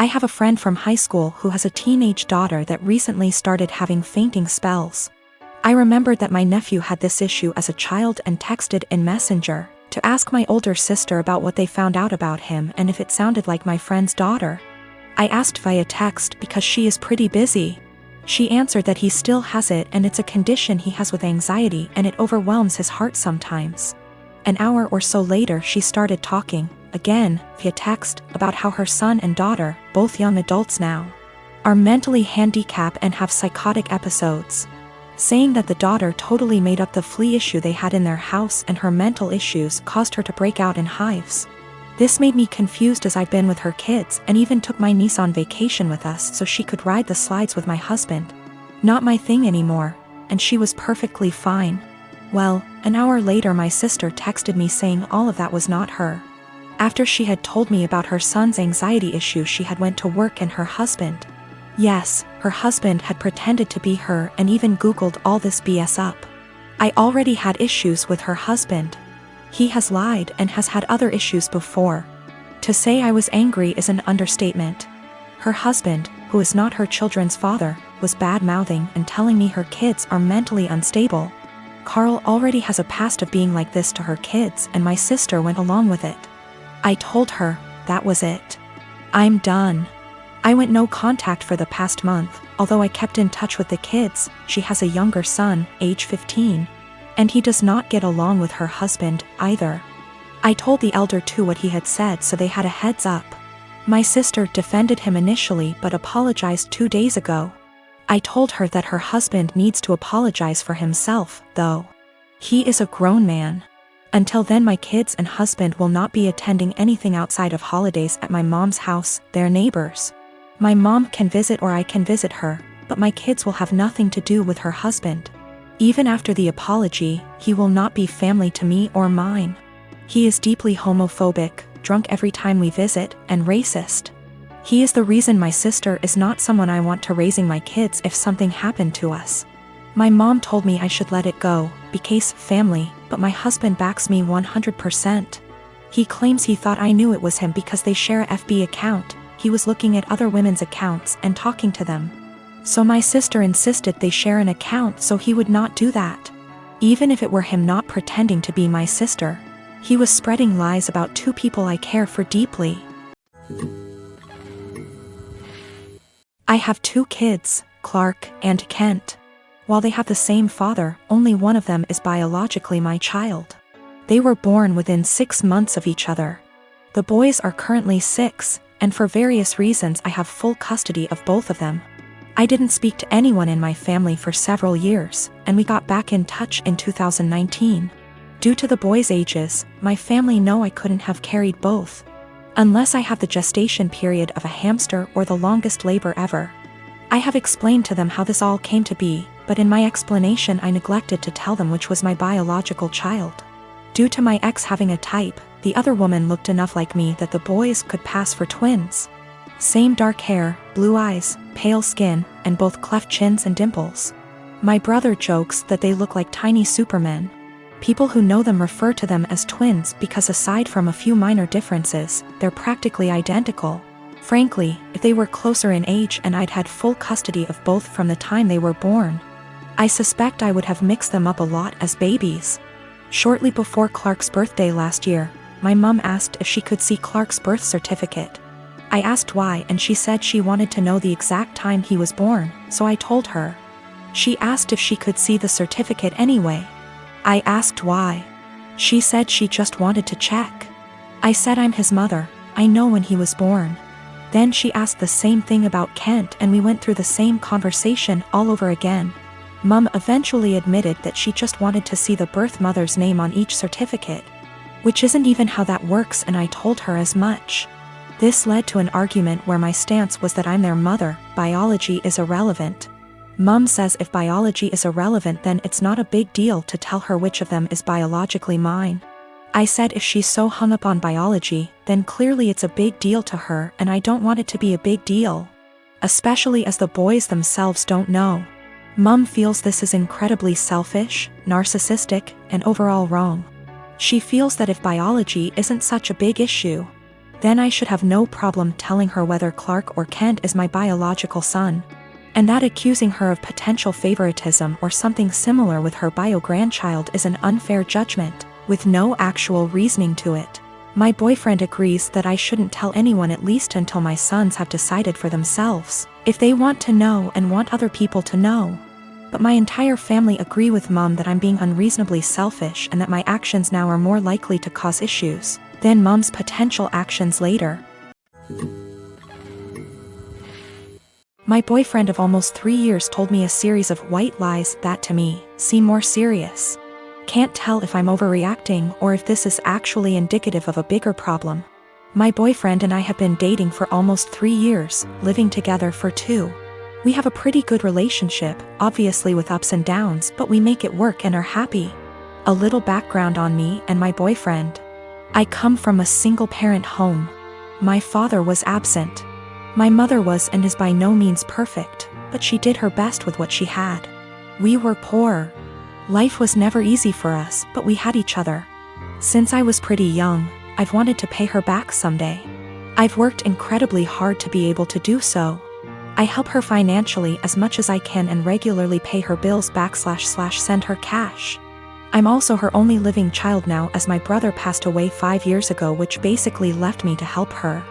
I have a friend from high school who has a teenage daughter that recently started having fainting spells. I remembered that my nephew had this issue as a child and texted in Messenger to ask my older sister about what they found out about him and if it sounded like my friend's daughter. I asked via text because she is pretty busy. She answered that he still has it and it's a condition he has with anxiety and it overwhelms his heart sometimes. An hour or so later she started talking, again, via text, about how her son and daughter, both young adults now, are mentally handicapped and have psychotic episodes. Saying that the daughter totally made up the flea issue they had in their house and her mental issues caused her to break out in hives. This made me confused as I've been with her kids and even took my niece on vacation with us so she could ride the slides with my husband. Not my thing anymore, and she was perfectly fine. Well, an hour later my sister texted me saying all of that was not her. After she had told me about her son's anxiety issue, she had went to work and her husband. Yes, her husband had pretended to be her and even Googled all this BS up. I already had issues with her husband. He has lied and has had other issues before. To say I was angry is an understatement. Her husband, who is not her children's father, was bad-mouthing and telling me her kids are mentally unstable. Carl already has a past of being like this to her kids and my sister went along with it. I told her, that was it. I'm done. I went no contact for the past month, although I kept in touch with the kids. She has a younger son, age 15. And he does not get along with her husband, either. I told the elder too what he had said so they had a heads up. My sister defended him initially but apologized 2 days ago. I told her that her husband needs to apologize for himself, though. He is a grown man. Until then my kids and husband will not be attending anything outside of holidays at my mom's house, their neighbors. My mom can visit or I can visit her, but my kids will have nothing to do with her husband. Even after the apology, he will not be family to me or mine. He is deeply homophobic, drunk every time we visit, and racist. He is the reason my sister is not someone I want to raising my kids if something happened to us. My mom told me I should let it go, because family, but my husband backs me 100%. He claims he thought I knew it was him because they share a FB account. He was looking at other women's accounts and talking to them. So my sister insisted they share an account so he would not do that. Even if it were him not pretending to be my sister, he was spreading lies about two people I care for deeply. I have 2 kids, Clark and Kent. While they have the same father, only one of them is biologically my child. They were born within 6 months of each other. The boys are currently 6, and for various reasons I have full custody of both of them. I didn't speak to anyone in my family for several years, and we got back in touch in 2019. Due to the boys' ages, my family know I couldn't have carried both. Unless I have the gestation period of a hamster or the longest labor ever. I have explained to them how this all came to be, but in my explanation I neglected to tell them which was my biological child. Due to my ex having a type, the other woman looked enough like me that the boys could pass for twins. Same dark hair, blue eyes, pale skin, and both cleft chins and dimples. My brother jokes that they look like tiny supermen. People who know them refer to them as twins because aside from a few minor differences, they're practically identical. Frankly, if they were closer in age and I'd had full custody of both from the time they were born, I suspect I would have mixed them up a lot as babies. Shortly before Clark's birthday last year, my mom asked if she could see Clark's birth certificate. I asked why and she said she wanted to know the exact time he was born, so I told her. She asked if she could see the certificate anyway. I asked why. She said she just wanted to check. I said I'm his mother, I know when he was born. Then she asked the same thing about Kent and we went through the same conversation all over again. Mum eventually admitted that she just wanted to see the birth mother's name on each certificate. Which isn't even how that works and I told her as much. This led to an argument where my stance was that I'm their mother, biology is irrelevant. Mum says if biology is irrelevant then it's not a big deal to tell her which of them is biologically mine. I said if she's so hung up on biology, then clearly it's a big deal to her and I don't want it to be a big deal. Especially as the boys themselves don't know. Mum feels this is incredibly selfish, narcissistic, and overall wrong. She feels that if biology isn't such a big issue, then I should have no problem telling her whether Clark or Kent is my biological son. And that accusing her of potential favoritism or something similar with her bio-grandchild is an unfair judgment, with no actual reasoning to it. My boyfriend agrees that I shouldn't tell anyone, at least until my sons have decided for themselves if they want to know and want other people to know. But my entire family agree with Mom that I'm being unreasonably selfish and that my actions now are more likely to cause issues than Mom's potential actions later. My boyfriend of almost 3 years told me a series of white lies that to me seem more serious. Can't tell if I'm overreacting or if this is actually indicative of a bigger problem. My boyfriend and I have been dating for almost 3 years, living together for 2. We have a pretty good relationship, obviously with ups and downs, but we make it work and are happy. A little background on me and my boyfriend. I come from a single-parent home. My father was absent. My mother was and is by no means perfect, but she did her best with what she had. We were poor. Life was never easy for us, but we had each other. Since I was pretty young, I've wanted to pay her back someday. I've worked incredibly hard to be able to do so. I help her financially as much as I can and regularly pay her bills / send her cash. I'm also her only living child now, as my brother passed away 5 years ago, which basically left me to help her.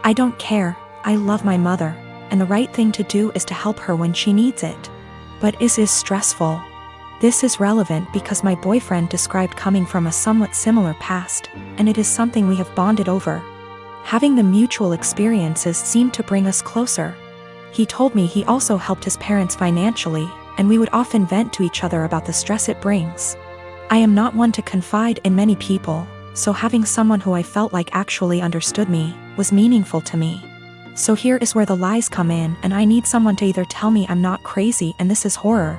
I don't care, I love my mother, and the right thing to do is to help her when she needs it. But is stressful. This is relevant because my boyfriend described coming from a somewhat similar past, and it is something we have bonded over. Having the mutual experiences seemed to bring us closer. He told me he also helped his parents financially, and we would often vent to each other about the stress it brings. I am not one to confide in many people, so having someone who I felt like actually understood me was meaningful to me. So here is where the lies come in, and I need someone to either tell me I'm not crazy and this is horror,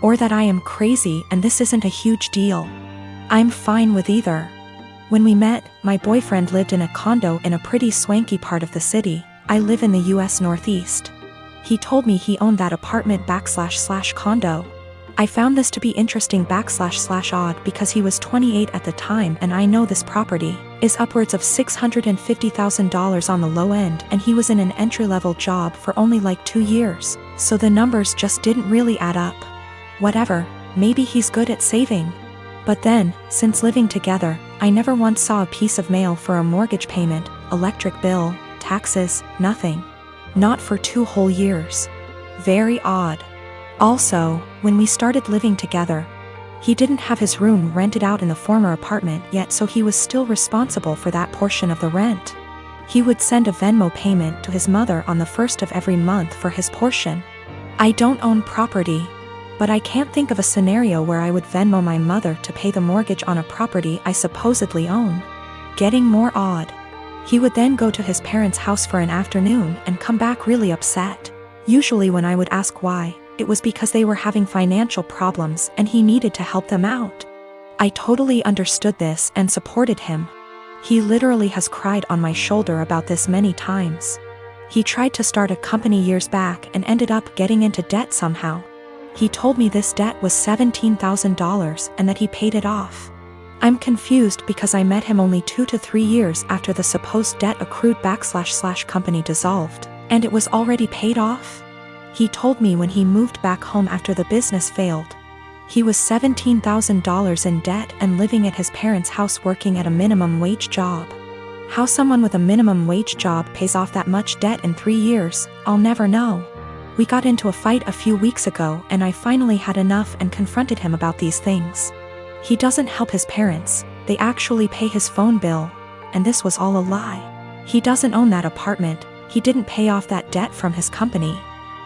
or that I am crazy and this isn't a huge deal. I'm fine with either. When we met, my boyfriend lived in a condo in a pretty swanky part of the city. I live in the US Northeast. He told me he owned that apartment / condo. I found this to be interesting / odd because he was 28 at the time, and I know this property is upwards of $650,000 on the low end, and he was in an entry-level job for only like 2 years, so the numbers just didn't really add up. Whatever, maybe he's good at saving. But then, since living together, I never once saw a piece of mail for a mortgage payment, electric bill, taxes, nothing. Not for 2 whole years. Very odd. Also, when we started living together, he didn't have his room rented out in the former apartment yet, so he was still responsible for that portion of the rent. He would send a Venmo payment to his mother on the 1st of every month for his portion. I don't own property, but I can't think of a scenario where I would Venmo my mother to pay the mortgage on a property I supposedly own. Getting more odd. He would then go to his parents' house for an afternoon and come back really upset. Usually when I would ask why, it was because they were having financial problems and he needed to help them out. I totally understood this and supported him. He literally has cried on my shoulder about this many times. He tried to start a company years back and ended up getting into debt somehow. He told me this debt was $17,000 and that he paid it off. I'm confused because I met him only 2 to 3 years after the supposed debt accrued / company dissolved, and it was already paid off. He told me when he moved back home after the business failed, he was $17,000 in debt and living at his parents' house working at a minimum wage job. How someone with a minimum wage job pays off that much debt in 3 years, I'll never know. We got into a fight a few weeks ago and I finally had enough and confronted him about these things. He doesn't help his parents, they actually pay his phone bill, and this was all a lie. He doesn't own that apartment, he didn't pay off that debt from his company.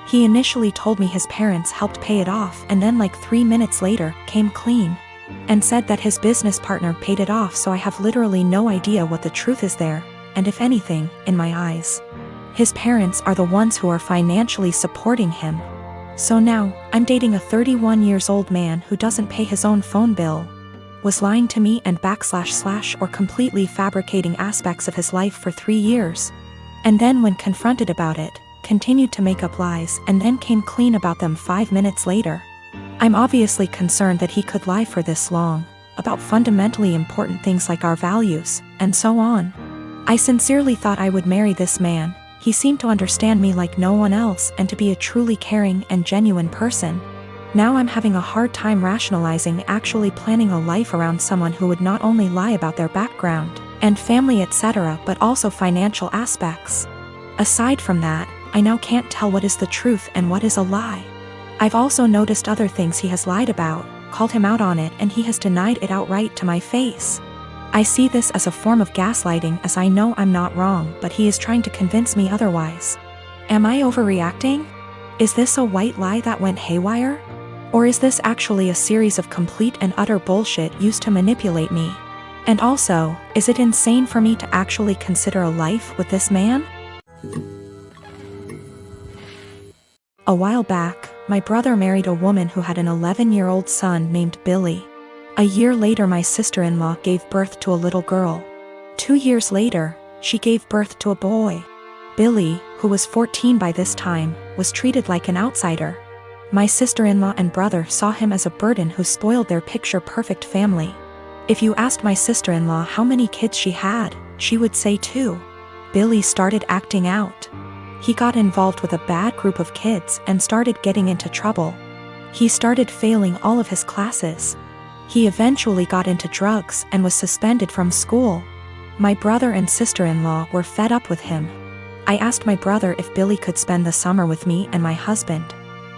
He initially told me his parents helped pay it off and then like 3 minutes later, came clean. And said that his business partner paid it off, so I have literally no idea what the truth is there, and if anything, in my eyes. His parents are the ones who are financially supporting him. So now, I'm dating a 31 years old man who doesn't pay his own phone bill, was lying to me and / or completely fabricating aspects of his life for 3 years. And then when confronted about it, continued to make up lies and then came clean about them 5 minutes later. I'm obviously concerned that he could lie for this long, about fundamentally important things like our values, and so on. I sincerely thought I would marry this man. He seemed to understand me like no one else and to be a truly caring and genuine person. Now I'm having a hard time rationalizing actually planning a life around someone who would not only lie about their background and family etc. but also financial aspects. Aside from that, I now can't tell what is the truth and what is a lie. I've also noticed other things he has lied about, called him out on it, and he has denied it outright to my face. I see this as a form of gaslighting, as I know I'm not wrong, but he is trying to convince me otherwise. Am I overreacting? Is this a white lie that went haywire? Or is this actually a series of complete and utter bullshit used to manipulate me? And also, is it insane for me to actually consider a life with this man? A while back, my brother married a woman who had an 11-year-old son named Billy. A year later, my sister-in-law gave birth to a little girl. 2 years later, she gave birth to a boy. Billy, who was 14 by this time, was treated like an outsider. My sister-in-law and brother saw him as a burden who spoiled their picture-perfect family. If you asked my sister-in-law how many kids she had, she would say 2. Billy started acting out. He got involved with a bad group of kids and started getting into trouble. He started failing all of his classes. He eventually got into drugs and was suspended from school. My brother and sister-in-law were fed up with him. I asked my brother if Billy could spend the summer with me and my husband.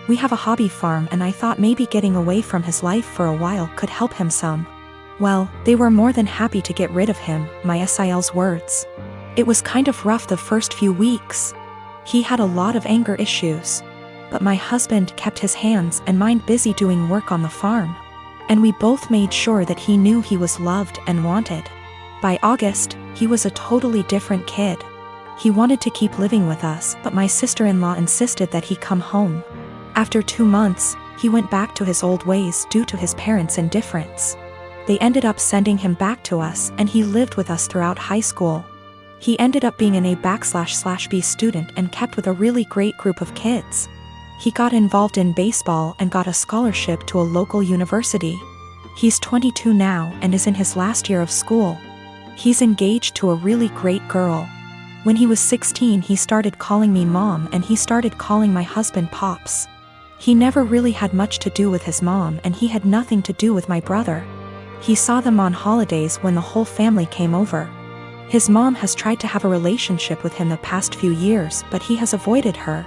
We have a hobby farm and I thought maybe getting away from his life for a while could help him some. Well, they were more than happy to get rid of him, my SIL's words. It was kind of rough the first few weeks. He had a lot of anger issues. But my husband kept his hands and mind busy doing work on the farm. And we both made sure that he knew he was loved and wanted. By August, he was a totally different kid. He wanted to keep living with us, but my sister-in-law insisted that he come home. After 2 months, he went back to his old ways due to his parents' indifference. They ended up sending him back to us, and he lived with us throughout high school. He ended up being an A/B student and kept with a really great group of kids. He got involved in baseball and got a scholarship to a local university. He's 22 now and is in his last year of school. He's engaged to a really great girl. When he was 16, he started calling me mom and he started calling my husband pops. He never really had much to do with his mom and he had nothing to do with my brother. He saw them on holidays when the whole family came over. His mom has tried to have a relationship with him the past few years, but he has avoided her.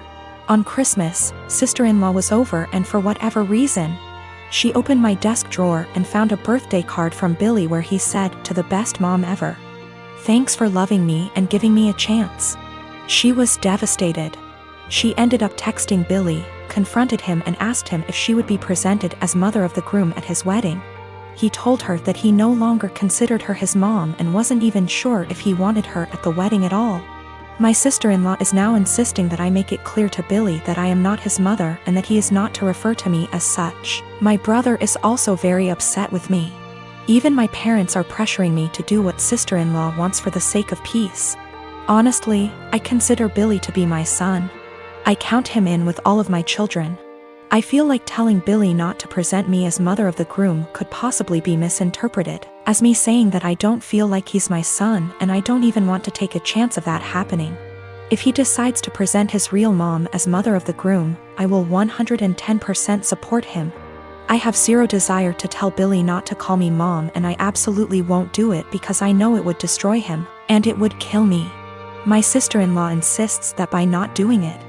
On Christmas, sister-in-law was over and for whatever reason, she opened my desk drawer and found a birthday card from Billy where he said, "To the best mom ever. Thanks for loving me and giving me a chance." She was devastated. She ended up texting Billy, confronted him and asked him if she would be presented as mother of the groom at his wedding. He told her that he no longer considered her his mom and wasn't even sure if he wanted her at the wedding at all. My sister-in-law is now insisting that I make it clear to Billy that I am not his mother and that he is not to refer to me as such. My brother is also very upset with me. Even my parents are pressuring me to do what sister-in-law wants for the sake of peace. Honestly, I consider Billy to be my son. I count him in with all of my children. I feel like telling Billy not to present me as mother of the groom could possibly be misinterpreted as me saying that I don't feel like he's my son and I don't even want to take a chance of that happening. If he decides to present his real mom as mother of the groom, I will 110% support him. I have zero desire to tell Billy not to call me mom and I absolutely won't do it because I know it would destroy him, and it would kill me. My sister-in-law insists that by not doing it,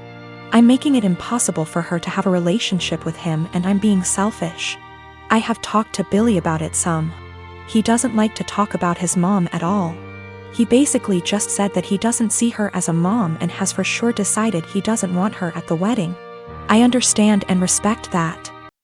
I'm making it impossible for her to have a relationship with him and I'm being selfish. I have talked to Billy about it some. He doesn't like to talk about his mom at all. He basically just said that he doesn't see her as a mom and has for sure decided he doesn't want her at the wedding. I understand and respect that.